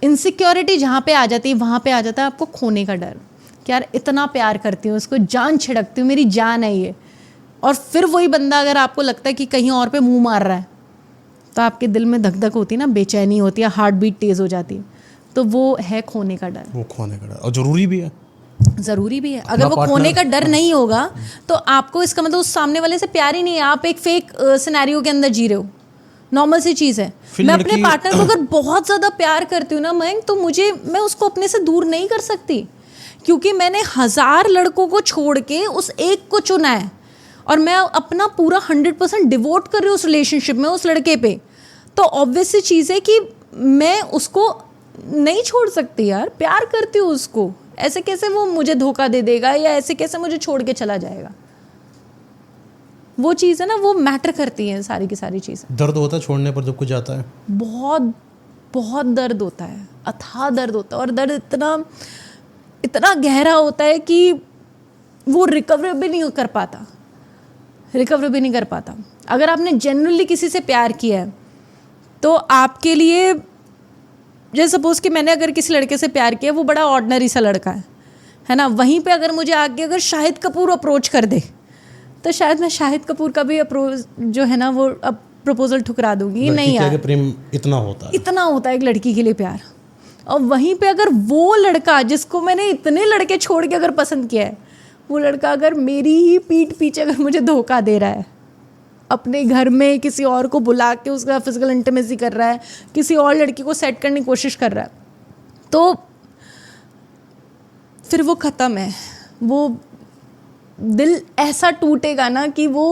Insecurity जहाँ पे आ जाती है वहाँ पे आ जाता है आपको खोने का डर कि यार इतना प्यार करती हूँ उसको, जान छिड़कती हूँ, मेरी जान है ये। और फिर वही बंदा अगर आपको लगता है कि कहीं और पे मुंह मार रहा है तो आपके दिल में धक धक होती है ना, बेचैनी होती है, हार्ट बीट तेज़ हो जाती है। तो वो है खोने का डर। वो खोने का डर, और ज़रूरी भी है। ज़रूरी भी है। अगर वो खोने का डर नहीं होगा तो आपको इसका मतलब उस सामने वाले से प्यार ही नहीं है, आप एक फेक सिनेरियो के अंदर जी रहे हो। नॉर्मल सी चीज़ है। मैं अपने पार्टनर को अगर बहुत ज़्यादा प्यार करती हूँ ना मयंक, तो मैं उसको अपने से दूर नहीं कर सकती, क्योंकि मैंने 1000 लड़कों को छोड़ के उस एक को चुना है और मैं अपना पूरा 100% डिवोट कर रही हूँ उस रिलेशनशिप में, उस लड़के पे। तो ऑब्वियस सी चीज़ है कि मैं उसको नहीं छोड़ सकती यार, प्यार करती हूँ उसको। ऐसे कैसे वो मुझे धोखा दे देगा या ऐसे कैसे मुझे छोड़ के चला जाएगा? वो चीज़ है ना, वो मैटर करती है सारी की सारी चीज़ें। दर्द होता है छोड़ने पर जब कुछ जाता है? बहुत बहुत दर्द होता है, अथाह दर्द होता है। और दर्द इतना इतना गहरा होता है कि वो रिकवर भी नहीं कर पाता। अगर आपने जेन्युइनली किसी से प्यार किया है तो आपके लिए, जैसे सपोज कि मैंने अगर किसी लड़के से प्यार किया, वो बड़ा ऑर्डिनरी सा लड़का है ना, वहीं पे अगर मुझे आगे अगर शाहिद कपूर अप्रोच कर दे तो शायद मैं शाहिद कपूर का भी अप्रोच जो है ना वो अब प्रपोजल ठुकरा दूंगी। नहीं यार, प्रेम इतना होता है एक लड़की के लिए प्यार। और वहीं पे अगर वो लड़का जिसको मैंने इतने लड़के छोड़ के अगर पसंद किया है, वो लड़का अगर मेरी ही पीठ पीछे अगर मुझे धोखा दे रहा है, अपने घर में किसी और को बुला के उसका फिजिकल इंटीमेसी कर रहा है, किसी और लड़की को सेट करने की कोशिश कर रहा है, तो फिर वो ख़त्म है। वो दिल ऐसा टूटेगा ना कि वो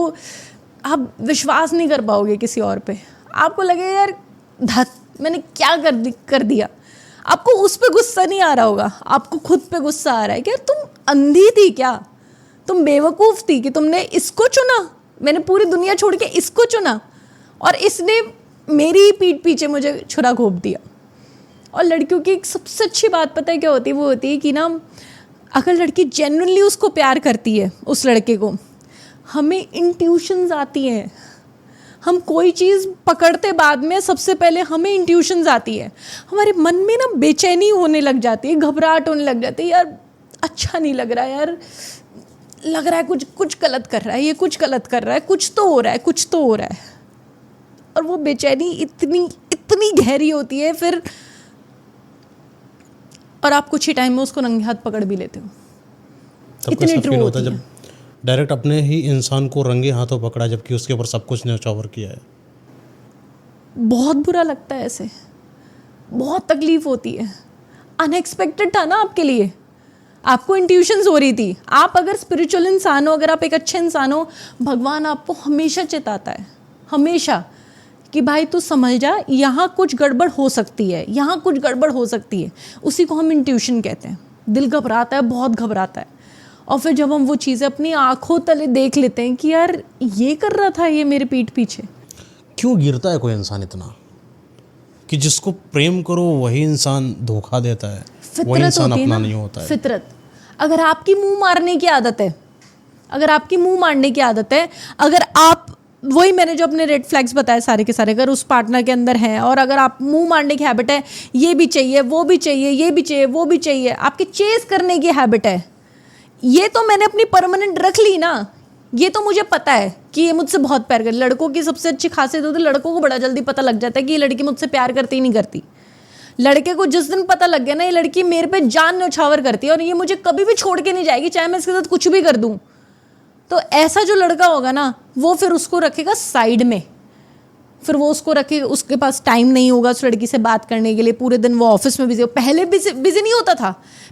आप विश्वास नहीं कर पाओगे किसी और पे। आपको लगेगा यार धत मैंने क्या कर दिया। आपको उस पे गुस्सा नहीं आ रहा होगा, आपको खुद पे गुस्सा आ रहा है कि यार तुम अंधी थी क्या, तुम बेवकूफ़ थी कि तुमने इसको चुना, मैंने पूरी दुनिया छोड़ के इसको चुना और इसने मेरी पीठ पीछे मुझे छुरा घोंप दिया। और लड़कियों की एक सबसे अच्छी बात पता है क्या होती है? वो होती है कि ना, अगर लड़की जेन्युइनली उसको प्यार करती है, उस लड़के को, हमें इंट्यूशंस आती हैं। हम कोई चीज़ पकड़ते बाद में, सबसे पहले हमें इंट्यूशंस आती है। हमारे मन में ना बेचैनी होने लग जाती है, घबराहट होने लग जाती है, यार अच्छा नहीं लग रहा है, यार लग रहा है कुछ गलत कर रहा है, ये कुछ गलत कर रहा है, कुछ तो हो रहा है। और वो बेचैनी इतनी गहरी होती है फिर, और आप कुछ ही टाइम में उसको नंगे हाथ पकड़ भी लेते हो। इतनी ट्रू होता है जब डायरेक्ट अपने ही इंसान को रंगे हाथों पकड़ा जबकि उसके ऊपर सब कुछ न्यौछावर किया है। बहुत बुरा लगता है, ऐसे बहुत तकलीफ होती है। अनएक्सपेक्टेड था ना आपके लिए, आपको इंट्यूशंस हो रही थी। आप अगर स्पिरिचुअल इंसान हो, अगर आप एक अच्छे इंसान हो, भगवान आपको हमेशा चेताता है, हमेशा, कि भाई तू समझ जा, यहाँ कुछ गड़बड़ हो सकती है, यहाँ कुछ गड़बड़ हो सकती है। उसी को हम इंट्यूशन कहते हैं। दिल घबराता है, बहुत घबराता है। और फिर जब हम वो चीज़ें अपनी आंखों तले देख लेते हैं कि यार ये कर रहा था ये मेरे पीठ पीछे। क्यों गिरता है कोई इंसान इतना कि जिसको प्रेम करो वही इंसान धोखा देता है, वही इंसान अपना नहीं होता है? फितरत। अगर आपकी मुंह मारने की आदत है, अगर आप, वही मैंने जो अपने रेड फ्लैग्स बताए सारे के सारे, अगर उस पार्टनर के अंदर हैं और अगर आप मुंह मारने की हैबिट है, ये भी चाहिए, वो भी चाहिए, ये भी चाहिए, वो भी चाहिए, आपकी चेस करने की हैबिट है, ये तो मैंने अपनी परमानेंट रख ली ना। ये तो मुझे पता है कि ये मुझसे बहुत प्यार करती। लड़कों की सबसे अच्छी खासियत होती है, लड़कों को बड़ा जल्दी पता लग जाता है कि ये लड़की मुझसे प्यार करती ही नहीं करती। लड़के को जिस दिन पता लग गया ना ये लड़की मेरे पे जान न्यौछावर करती है और ये मुझे कभी भी छोड़ के नहीं जाएगी, चाहे मैं इसके साथ कुछ भी कर दूँ, तो ऐसा जो लड़का होगा ना, वो फिर उसको रखेगा साइड में। फिर वो उसको रखेगा, उसके पास टाइम नहीं होगा उस लड़की से बात करने के लिए, पूरे दिन वो ऑफिस में बिजी हो। पहले बिजी नहीं होता था,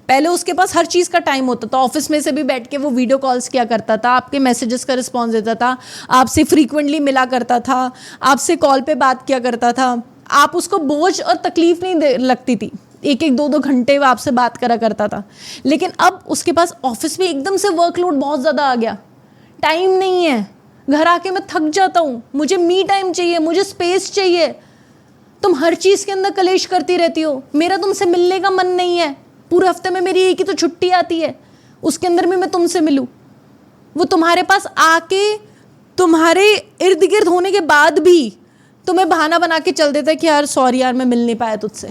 पहले उसके पास हर चीज़ का टाइम होता था। ऑफिस में से भी बैठ के वो वीडियो कॉल्स किया करता था, आपके मैसेजेस का रिस्पॉन्स देता था, आपसे फ्रीक्वेंटली मिला करता था, आपसे कॉल पे बात किया करता था। आप उसको बोझ और तकलीफ नहीं लगती थी, 1-2 घंटे वो आपसे बात करा करता था। लेकिन अब उसके पास ऑफिस में एकदम से वर्कलोड बहुत ज़्यादा आ गया, टाइम नहीं है, घर आके मैं थक जाता हूँ, मुझे मी टाइम चाहिए, मुझे स्पेस चाहिए। तुम हर चीज़ के अंदर कलेश करती रहती हो, मेरा तुमसे मिलने का मन नहीं है, पूरे हफ्ते में मेरी एक ही तो छुट्टी आती है, उसके अंदर भी मैं तुमसे मिलूँ। वो तुम्हारे पास आके तुम्हारे इर्द गिर्द होने के बाद भी तुम्हें बहाना बना के चल देता है कि यार सॉरी यार मैं मिल नहीं पाया तुझसे।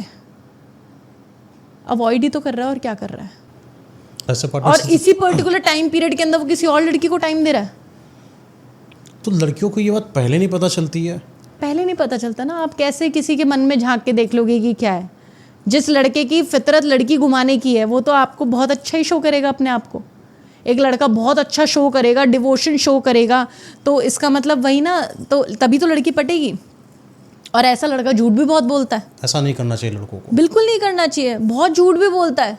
अवॉइड ही तो कर रहा है और क्या कर रहा है। ऐसे और पार्टनर इसी पर्टिकुलर टाइम पीरियड के अंदर वो किसी और लड़की को टाइम दे रहा है। तो लड़कियों को ये बात पहले नहीं पता चलती है। पहले नहीं पता चलता ना, आप कैसे किसी के मन में झांक के देख लोगे कि क्या है। जिस लड़के की फितरत लड़की घुमाने की है वो तो आपको बहुत अच्छा ही शो करेगा अपने आप को। एक लड़का बहुत अच्छा शो करेगा, डिवोशन शो करेगा, तो इसका मतलब वही ना, तो तभी तो लड़की पटेगी। और ऐसा लड़का झूठ भी बहुत बोलता है। ऐसा नहीं करना चाहिए लड़कों को, बिल्कुल नहीं करना चाहिए। बहुत झूठ भी बोलता है,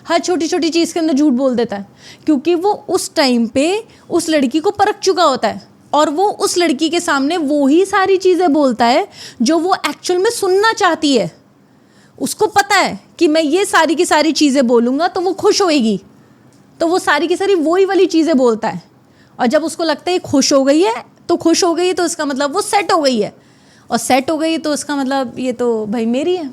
हर छोटी छोटी चीज़ के अंदर झूठ बोल देता है, क्योंकि वो उस टाइम पे उस लड़की को परख चुका होता है और वो उस लड़की के सामने वो ही सारी चीज़ें बोलता है जो वो एक्चुअल में सुनना चाहती है। उसको पता है कि मैं ये सारी की सारी चीज़ें बोलूँगा तो वो खुश होएगी, तो वो सारी की सारी वही वाली चीज़ें बोलता है। और जब उसको लगता है खुश हो गई है तो खुश हो गई है, तो इसका मतलब वो सेट हो गई है, और सेट हो गई तो इसका मतलब ये तो भाई मेरी है।